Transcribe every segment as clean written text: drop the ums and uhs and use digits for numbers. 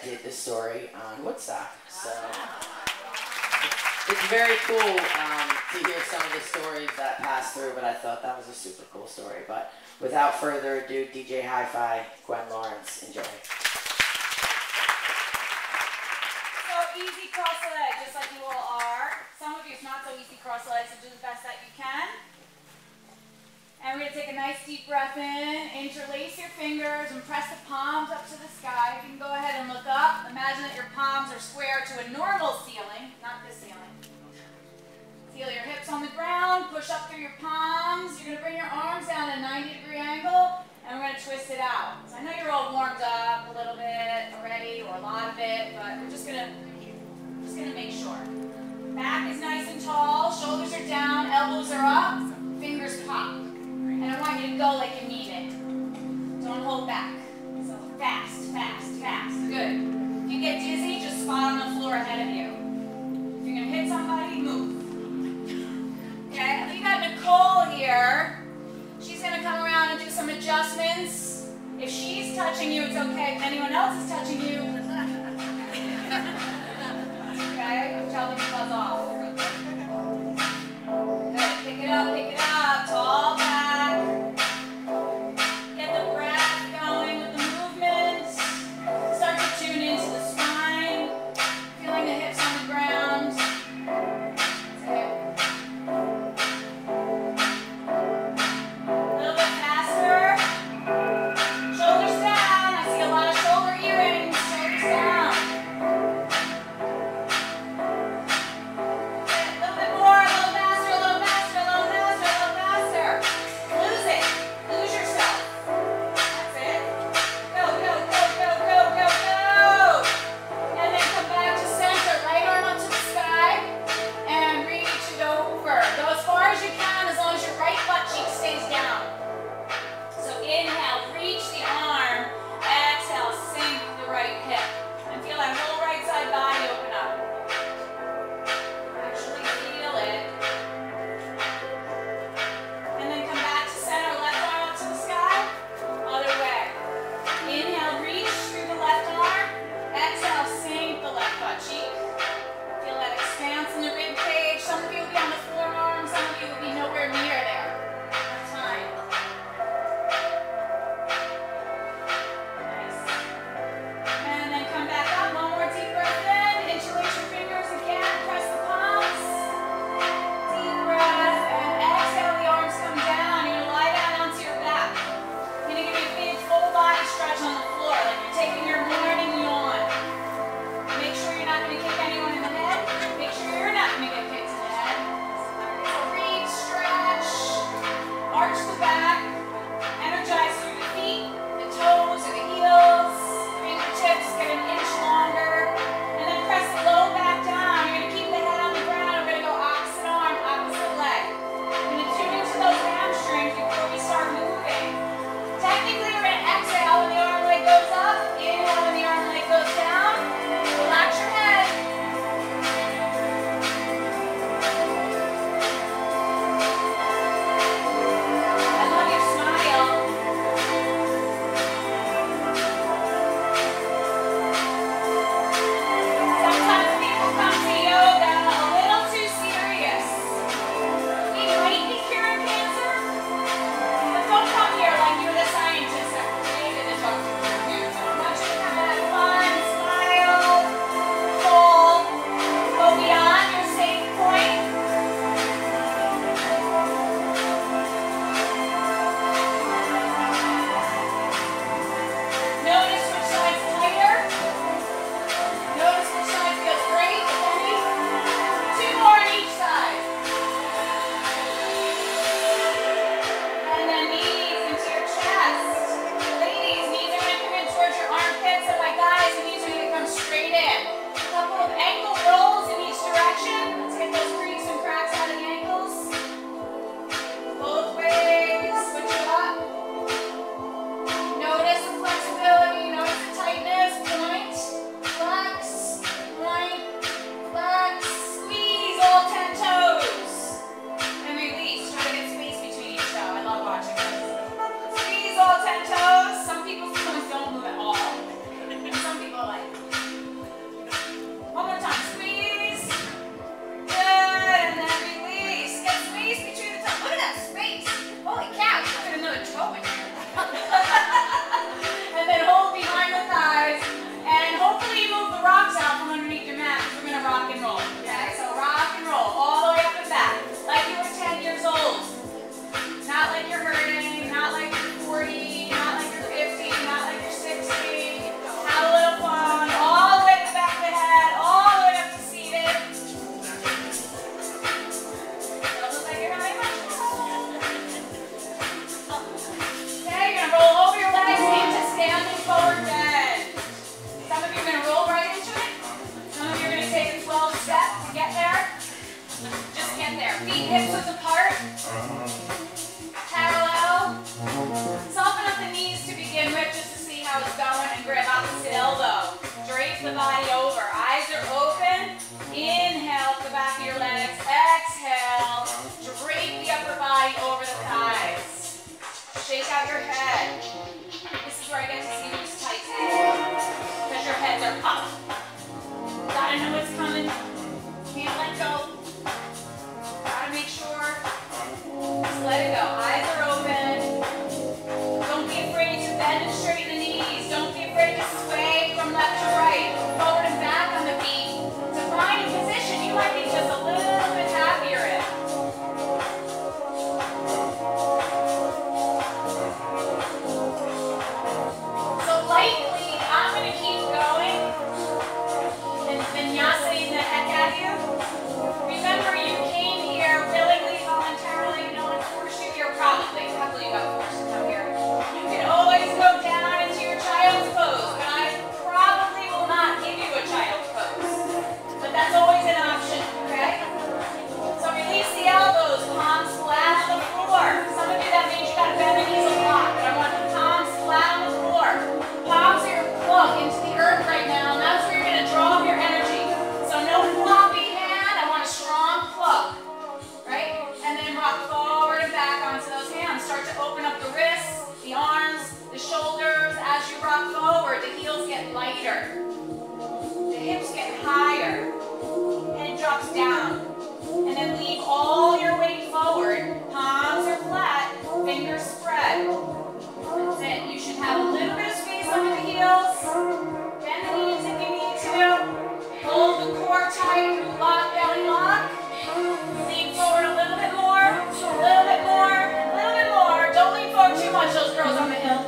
that did the story on Woodstock. So it's very cool to hear some of the stories that pass through, but I thought that was a super cool story. But without further ado, DJ Hi-Fi, Gwen Lawrence, enjoy. So easy cross legs, just like you all are. Some of you it's not so easy cross legs, so do the best that you can. And we're going to take a nice deep breath in, interlace your fingers and press the palms up to the sky. You can go ahead and look up. Imagine that your palms are square to a normal ceiling, not this ceiling. Feel your hips on the ground, push up through your palms. You're going to bring your arms down at a 90-degree angle, and we're going to twist it out. So I know you're all warmed up a little bit already, or a lot of it, but we're just going to make sure. Back is nice and tall, shoulders are down, elbows are up, fingers pop. And I want you to go like you mean it. Don't hold back. So fast, fast, fast. Good. If you get dizzy, just spot on the floor ahead of you. If you're going to hit somebody, move. Okay, I think you got Nicole here. She's going to come around and do some adjustments. If she's touching you, it's okay. If anyone else is touching you, okay, tell them to buzz off. Good. Pick it up, tall back. hips width apart. Parallel. Soften up the knees to begin with just to see how it's going and grab opposite elbow. Drape the body over. Eyes are open. Inhale up the back of your legs. Exhale. Drape the upper body over the thighs. Shake out your head. This is where I get to see who's tight. Because your heads are up. Gotta know what's coming. Can't let go. Gotta make sure. Just let it go. Eyes are open. Don't be afraid to bend and straighten the knees. Don't be afraid to sway from left to right, forward and back on the feet. To find a position you might be just a little bit happier in. So lightly, I'm going to keep going and vinyasa-ing the heck out of you. Remember, you came here willingly, voluntarily, no one forced you here, probably. Probably you got forced to come here. You can always go down into your child's pose, but I probably will not give you a child's pose. But that's always an option, okay? So release the elbows, palms flat on the floor. Some of you, that means you got to bend the knees a lot, but I want the palms flat on the floor. Palms are your plug into the earth right now, and that's where you're going to draw up your energy. So no floppy hand, I want a strong plug, right? And then rock forward and back onto those hands. Start to open up the wrists, the arms, the shoulders. As you rock forward, the heels get lighter. The hips get higher. Head drops down. And then leave all your weight forward. Palms are flat, fingers spread. That's it. You should have a little bit of space under the heels. Bend the knees if you need to. Hold the core tight through lock, belly lock. Lean forward a little bit more, a little bit more, a little bit more. Don't lean forward too much, those girls on the hill.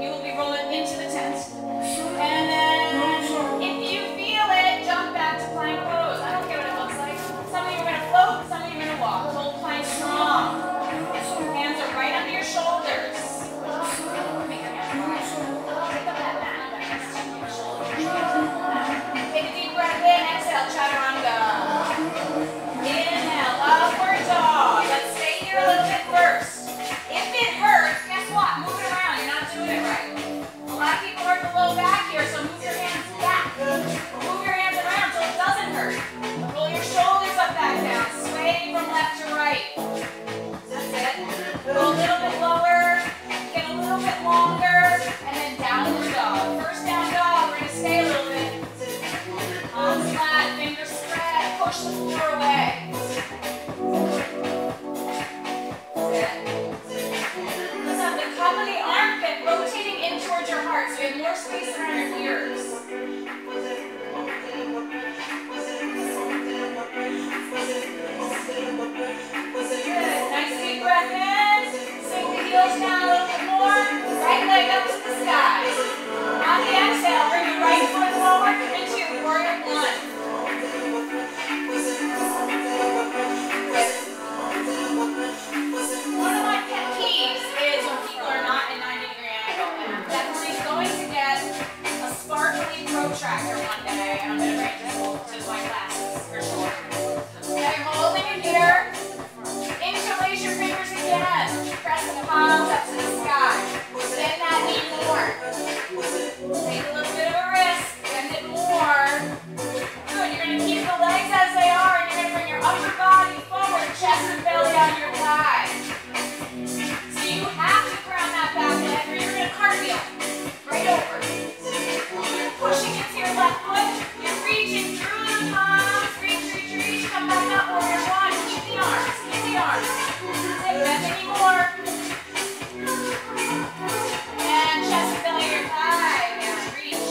You will be rolling into the tent. And then, if you feel it, jump back to plank pose. I don't care what it looks like. Some of you are going to float, some of you are going to walk. Hold plank strong. Hands are right under your shoulders. Make your hands wide. Pick up that mat. Your shoulders. Take a deep breath in. Exhale, chaturanga. Inhale, upward dog. Let's stay here a little bit first. If it hurts, guess what? Move it around. You're not doing it right. A lot of people hurt the low back here, so move your hands back. Move your hands around so it doesn't hurt. Roll your shoulders up, back down. Sway from left to right. That's it. Go a little bit lower. Get a little bit longer. And then downward dog. First down dog. We're going to stay a little bit. Arms flat, fingers spread. Push the floor away. Let's have the cup of the armpit rotating in towards your heart so you have more space around your ears. Good. Nice deep breath in. Sink the heels down a little bit more. Right leg up to the sky. On the exhale, bring your right foot forward into warrior one. One of my pet peeves is when people are not in 90-degree angle. And I'm definitely going to get a sparkly protractor one day, and I'm going to bring it to my classes for sure. Okay, holding it here. Interlace your fingers again. Press the palms up to the sky. Bend that knee more. Take a little bit of a risk. Bend it more. Good. You're going to keep the legs as they are, and you're going to bring your upper body forward, chest and belly on your thigh. So you have to ground that back leg, or you're going to cartwheel right over. You're pushing into your left foot. You're reaching through the palms. Reach, reach, reach. Come back up, warrior one. Keep the arms. Keep the arms. Bend any more. And chest and belly your thigh. And reach.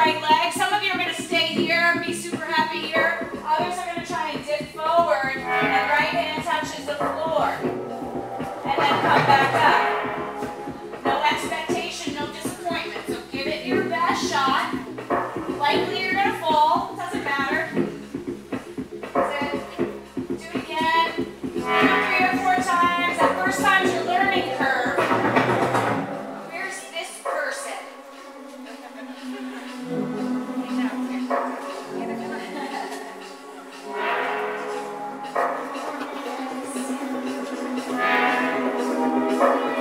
right leg. Some of you are going to stay here and be super happy here. Others are going to try and dip forward and right hand touches the floor. And then come back up. No expectation, no disappointment. So give it your best shot. Likely you're going to fall. Doesn't matter. That's it. Do it again. 3 or 4 times. That first time's your learning curve. Where's this person?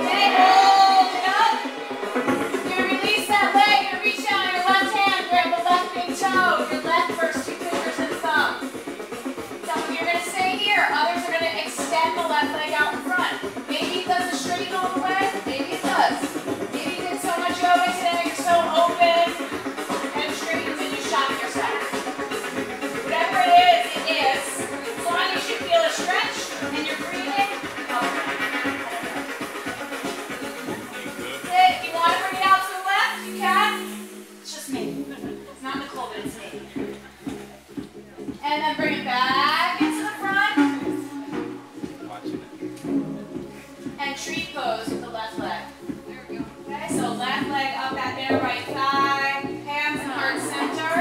Okay, hold it up. You're going to release that leg. You're going to reach down your left hand, grab the left big toe, your left first 2 fingers and thumb. Some of you are going to stay here. Others are going to extend the left leg out in front. Maybe it doesn't straighten all the way. Maybe it does. Maybe you did so much yoga today, you're so open and straight and you shock yourself. Whatever it is, it is. As long as you feel a stretch and you're breathing, if you want to bring it out to the left, you can. It's just me. It's not Nicole, but it's me. And then bring it back into the front. And tree pose with the left leg. There we go. Okay, so left leg up at there, right thigh, hands and heart center.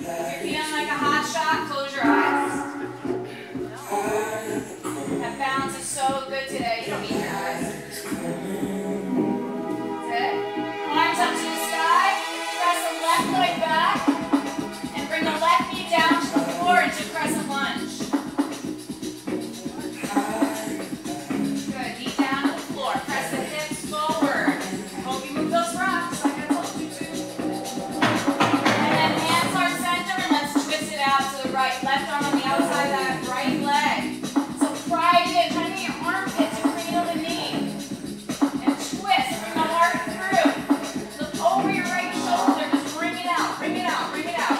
If you're feeling like a hot shot, close your eyes. That balance is so good today. You don't need your eyes. That's it. Arms up to the sky. Press the left leg back. And bring the left knee down to the floor into crescent lunge. Good. Knee down to the floor. Press the hips forward. I hope you move those rocks like I told you to. And then hands heart center and let's twist it out to the right. Left arm on the outside of that right leg. So pry it in. Try to get your armpit to cradle the knee. And twist. Bring the heart through. Look over your right shoulder. Just bring it out. Bring it out. Bring it out.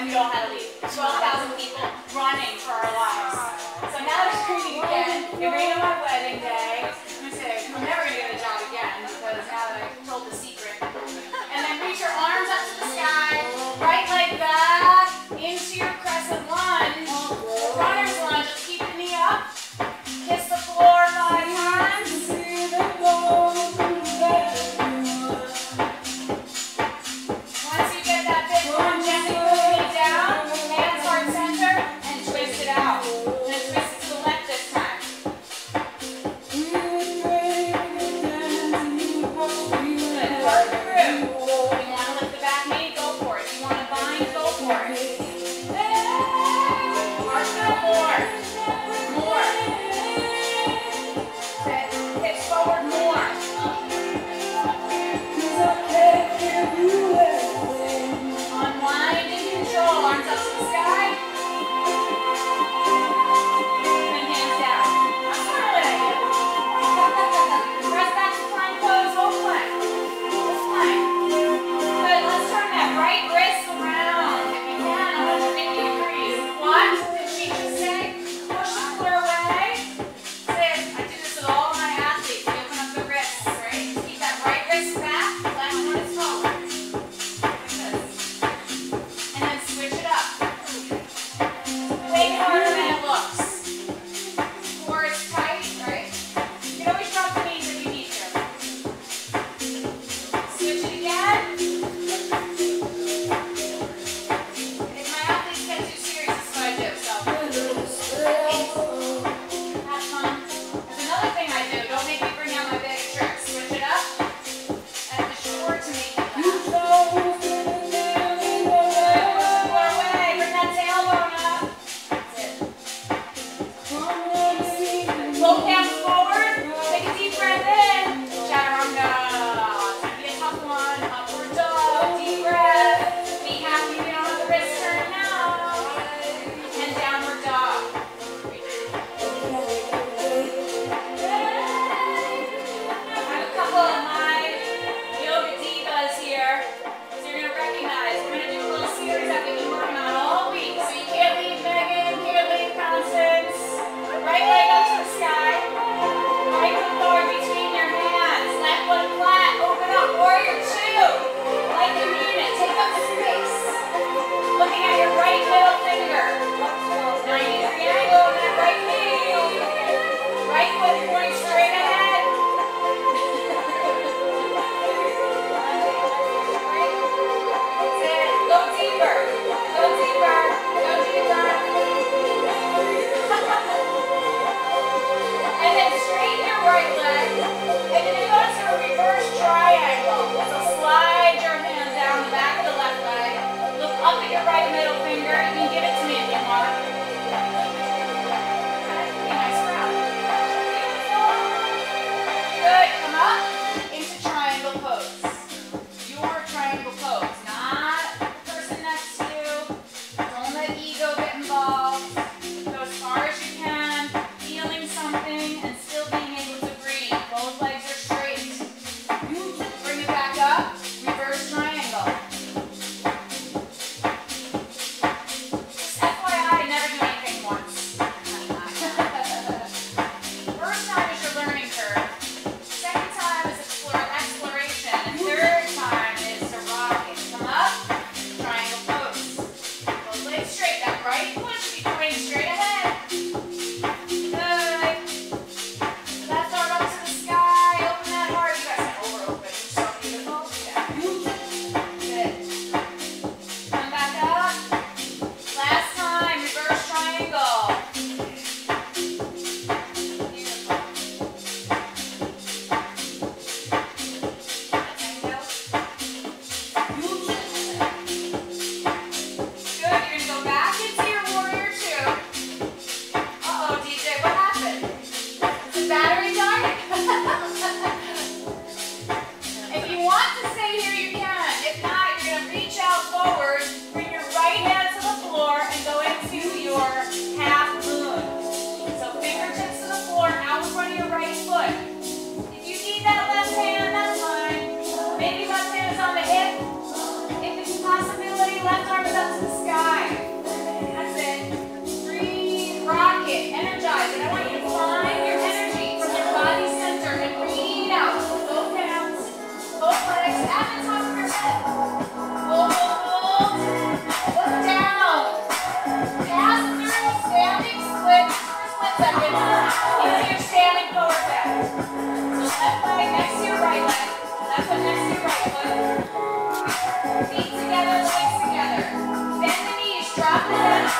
and we all had to leave. 12,000 people running for our lives. So now it's raining again. It rained on my wedding day. I'm never going to get a job again because now that I've told the secret. And then reach your arms up to the sky, right leg back into your crescent lunge. Runner's lunge, just keep the knee up. Kiss the floor 5 times. Once you get that big one, gently put the knee down, hands heart center, and twist it out. And then twist it to the left this time.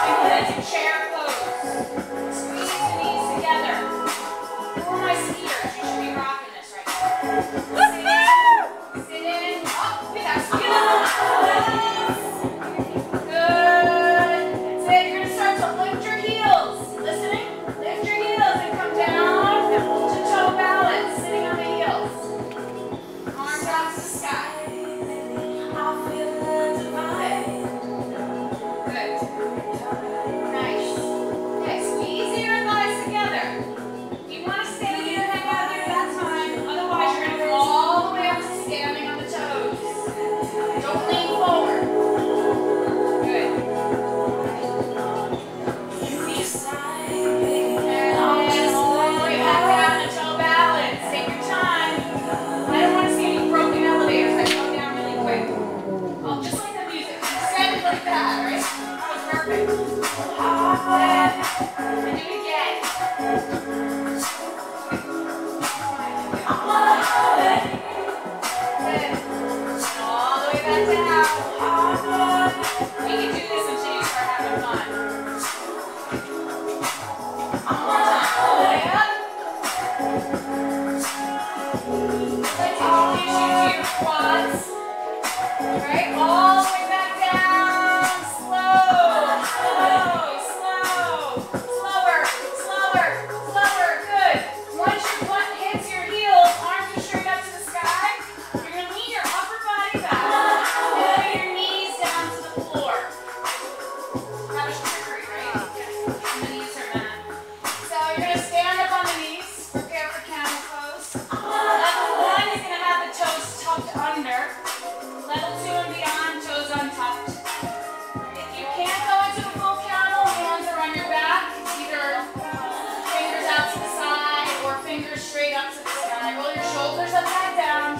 And get into chair pose. Squeeze the knees together. Who are my skiers? You should be rocking this right now. Sit in. Oh, good. That's good. Good. So you're going to start to lift your heels. Listening? Lift your heels and come down to toe balance, sitting on the heels. Arms out to the sky. Good. Nice. Okay, squeeze your thighs together. If you want to stand here and hang out here, that's fine. Otherwise, you're going to come all the way up to standing on the toes. Don't lean forward. Good. And all the way back down to toe balance. Take your time. I don't want to see any broken elevators that go down really quick. Oh, just like the music. Stand like that, right? That was perfect. And do it again. Good. All the way back down. We can do this until you start having fun. One more time. All the way up. Let's introduce you to your quads. Right? All the way back down. Slow. Slower. Good. Once your butt hits your heels, arms are straight up to the sky. You're going to lean your upper body back. And lay your knees down to the floor. That was trickery, right? Yes. And the knees are bent. So you're going to stand up on the knees. Prepare for camel pose. Level 1 is going to have the toes tucked under. Level 2 and beyond, toes untucked. If you can't go into a full camel, hands are on your back. Either fingers out to the side or fingers straight up to the sky. Roll your shoulders up and down.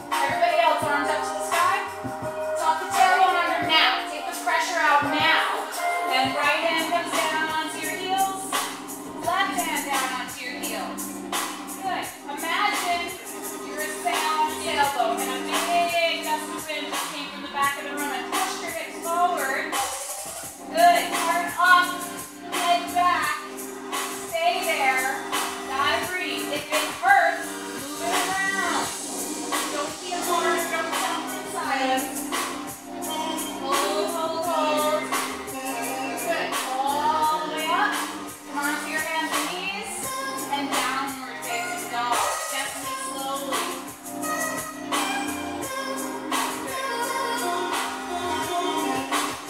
Everybody else, arms up to the sky. Tuck the tailbone under now. Take the pressure out now. Then right hand comes down onto your heels. Left hand down onto your heels. Good. Imagine you're sitting on a sailboat and a big gust of wind just came from the back of the room and pushed your hips forward. Good. Turn up, head back. Stay there. Gotta breathe. If it hurts, move it around. Don't feel hard. Don't jump inside. Hold. Good. All the way up. Come on to your hands and knees. And downward facing dog. Gently, slowly.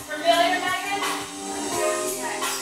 Familiar, Megan? Okay.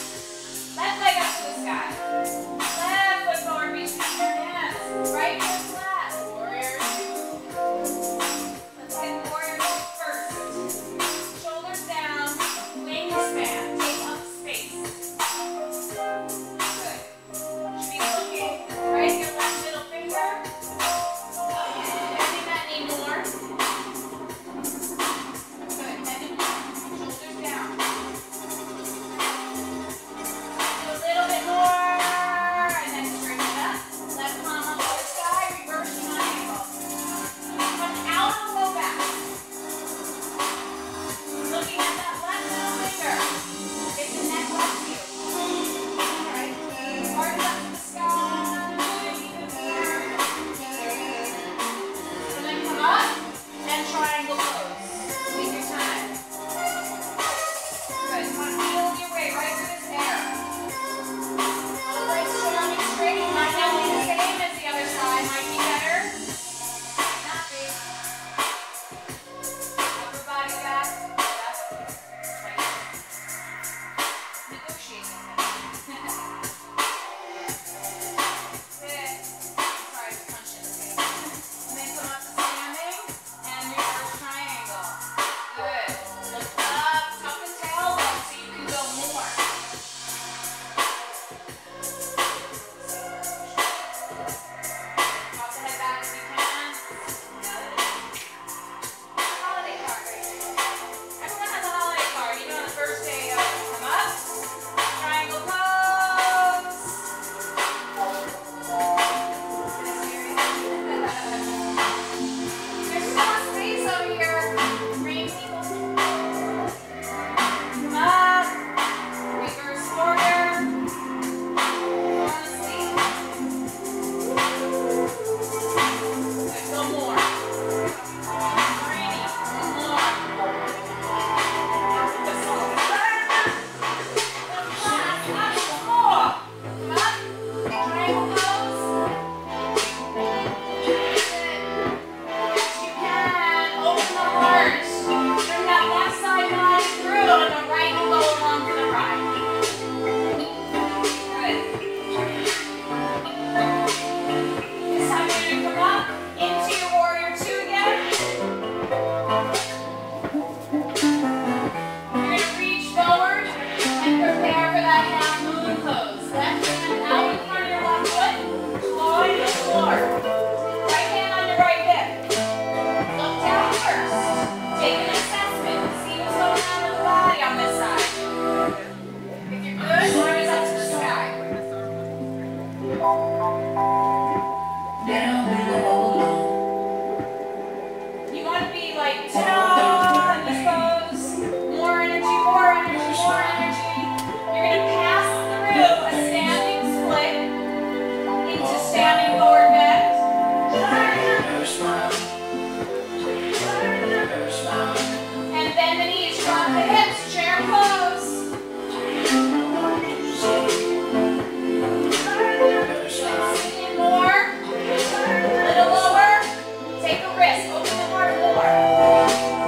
wrist. Open the heart more.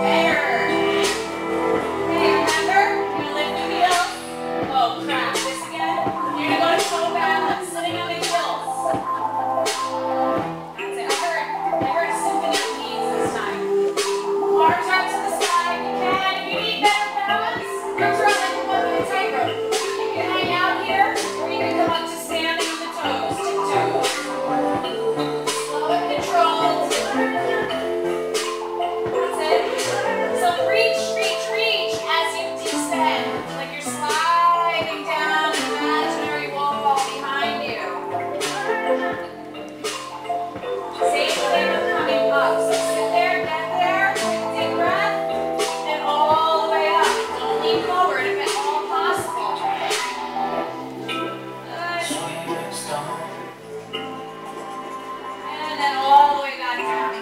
Better. Okay, remember, you're going to lift the heels. Oh, crap. This again. You're going to go to toe balance, sitting on the heels. That's it. I heard a symphony of knees this time. Arms out to the side. You can. If you need better balance, arms out like a one-minute tightrope. You can hang out here, or you can come up to standing on the toes. Tiptoes. Slow and controlled. That's it. So reach, reach, reach as you descend. Like you're sliding down an imaginary wall behind you. Same thing with coming up. So sit there, get there, take a deep breath, and all the way up. Don't lean forward if at all possible. Good. And then all the way back down.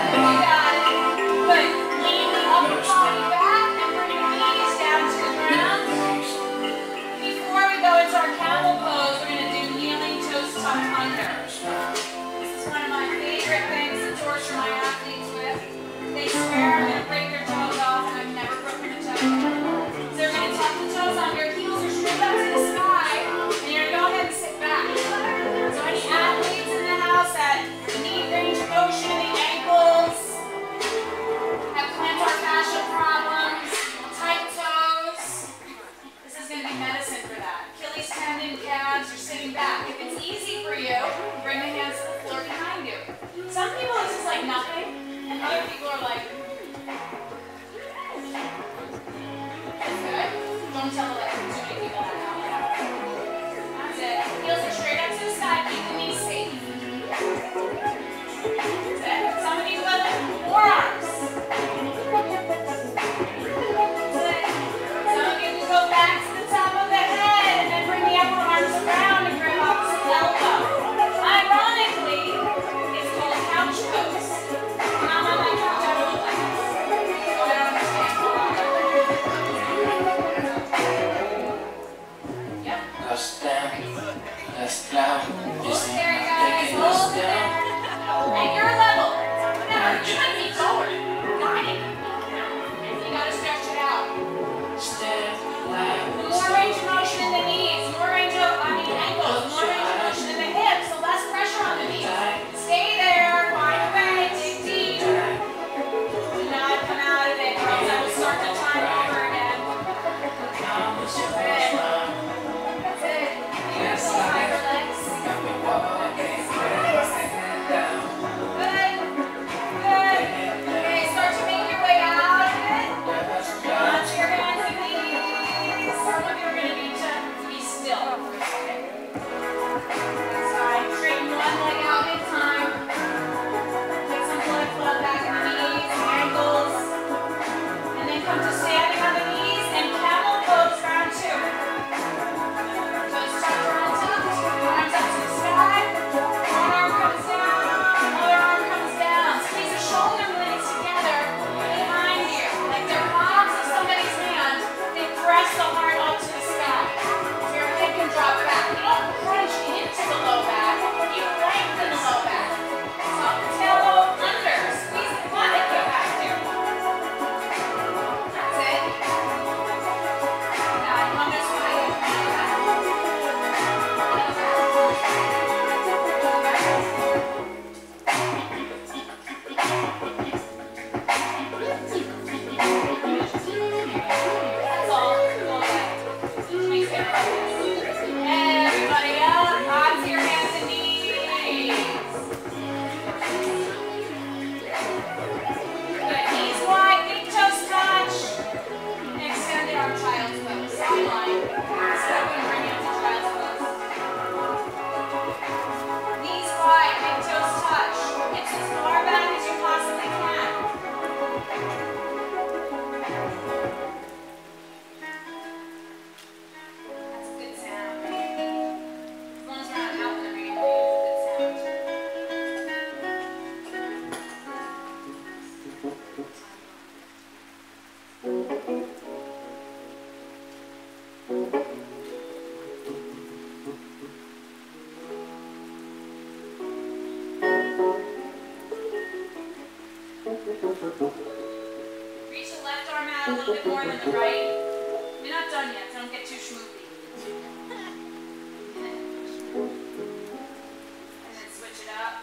You got it. Good. Lean the upper body back and bring your knees down to the ground. Before we go into our camel pose, we're going to do kneeling toes tucked under. This is one of my favorite things to torture my athletes with. They swear I'm going to break their toes off, and I've never broken a toe. So we're going to tuck the toes under. Heels are straight up to the sky, and you're going to go ahead and sit back. So any athletes in the house that need range of motion in the ankles, have plantar fascia problems, tight toes, this is going to be medicine for that. Achilles tendon, calves, you're sitting back. If it's easy for you, bring the hands to the floor behind you. Some people it's just like nothing, and other people are like, that's good. Don't tell like too many people that now. That's it. Heels are straight up to the sky, keep the knees safe. That's it. Some of you with forearms. Some of you can go back to the top of the head and then bring the upper arms around and grab opposite elbow. Ironically, it's called a couch pose. When I'm on my couch, I don't look like this. So I don't understand. Reach the left arm out a little bit more than the right. You're not done yet, so don't get too schmoopy. And then switch it up.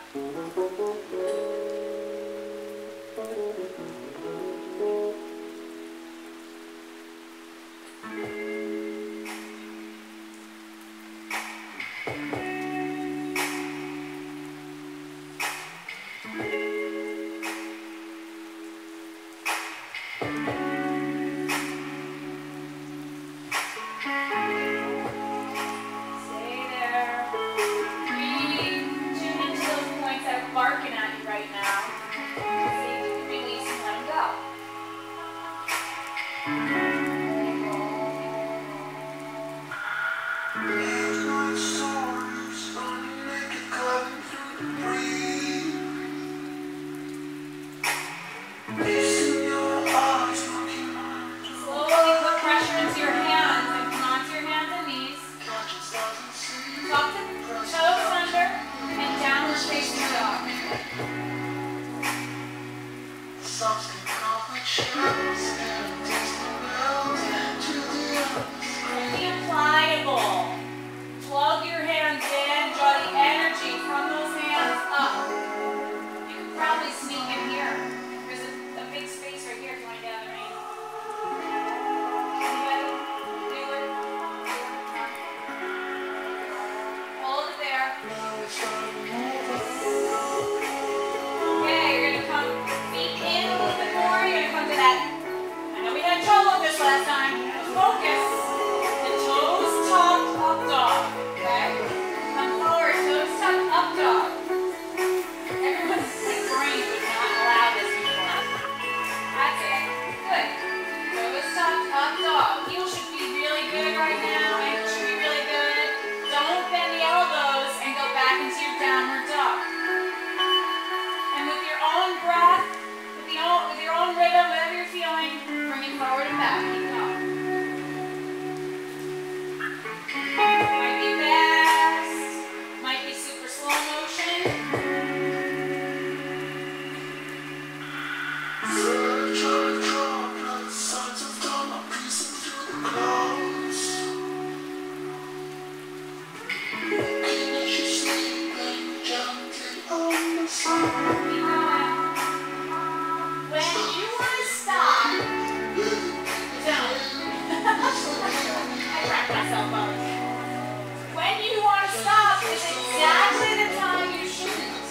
When you want to stop is exactly the time you should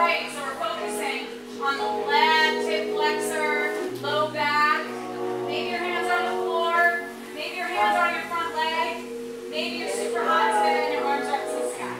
right, so we're focusing on the left hip flexor, low back. Maybe your hands on the floor. Maybe your hands on your front leg. Maybe you're super hot today and your arms are up to the sky.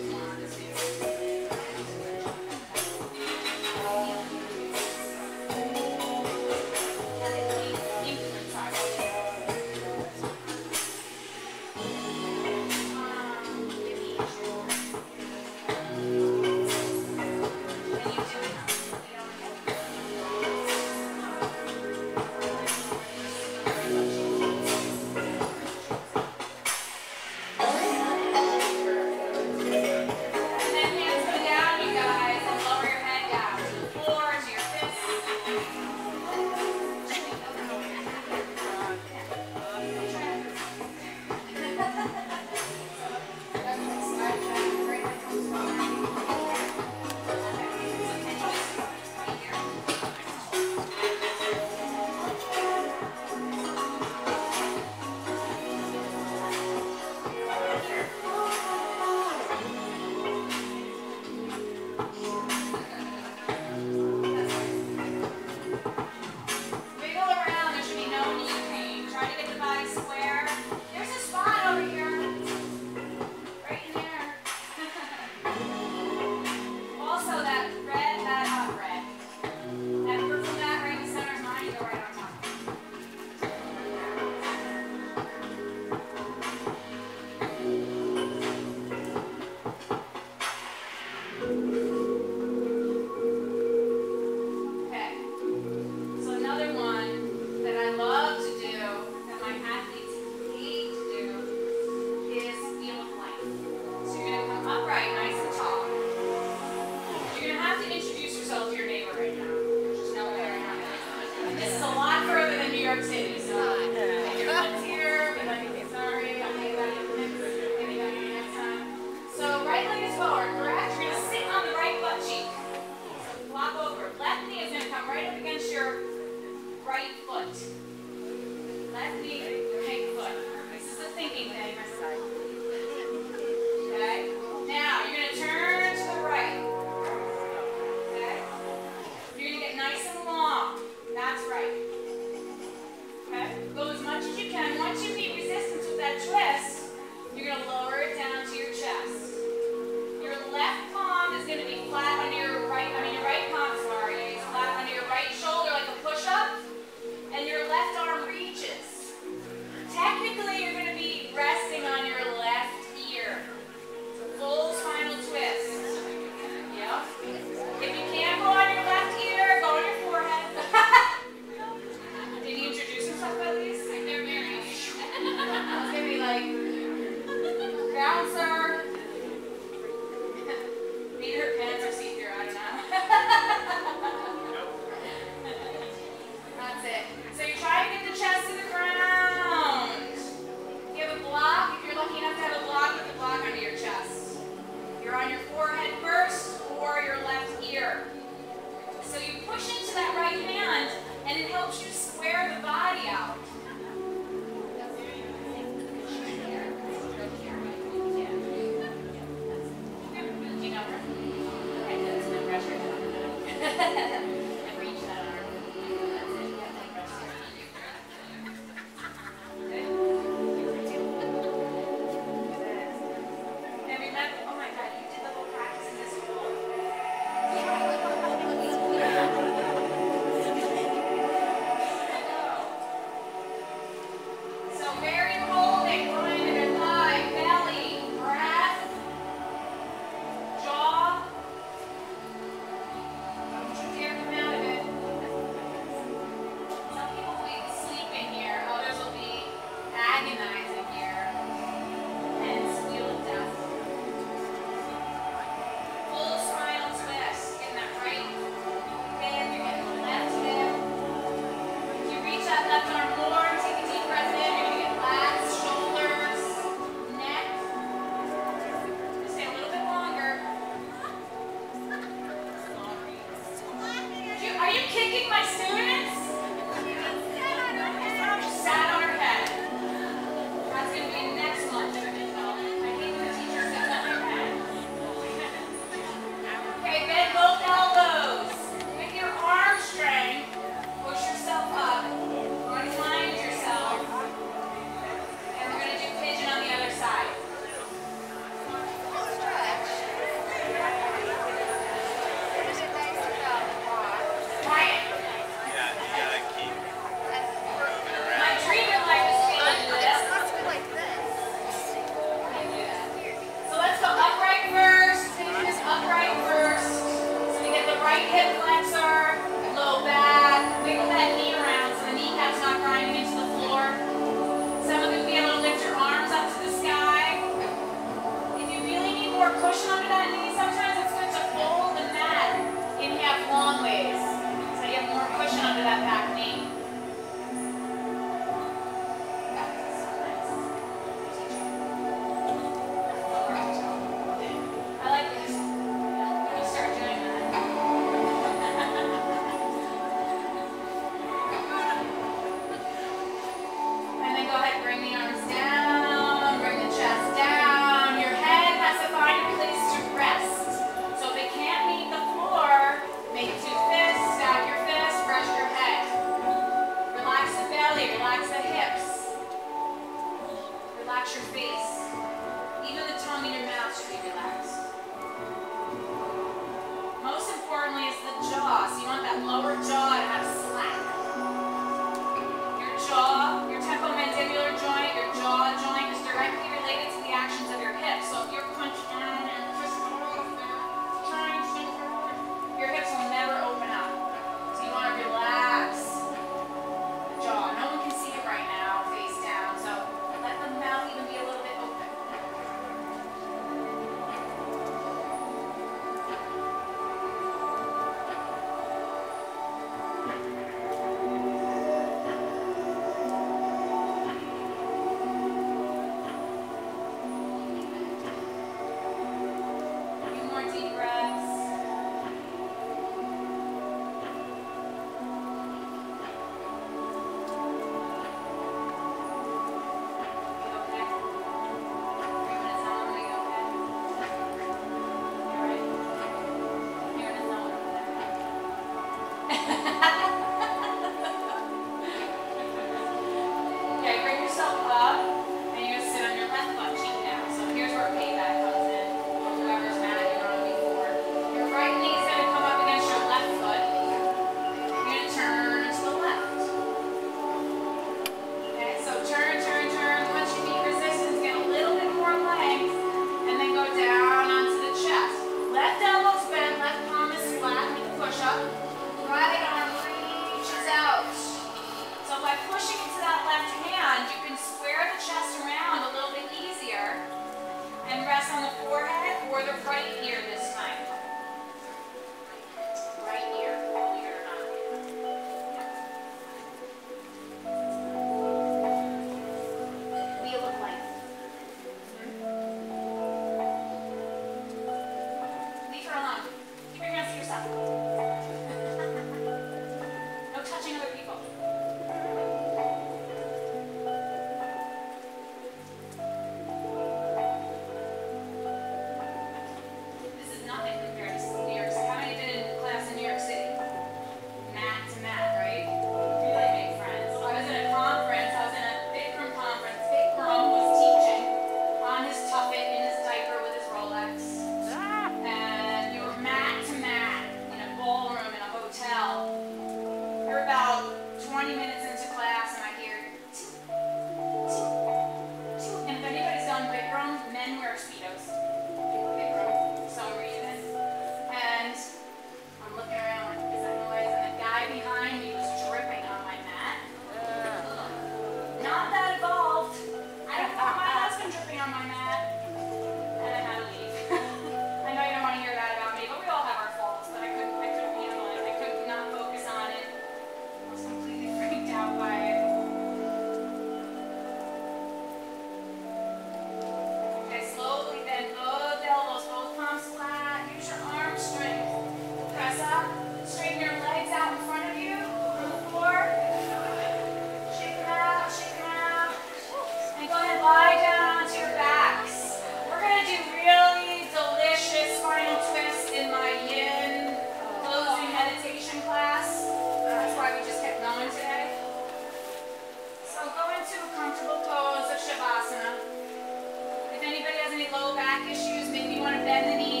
back issues, maybe you want to bend the knees.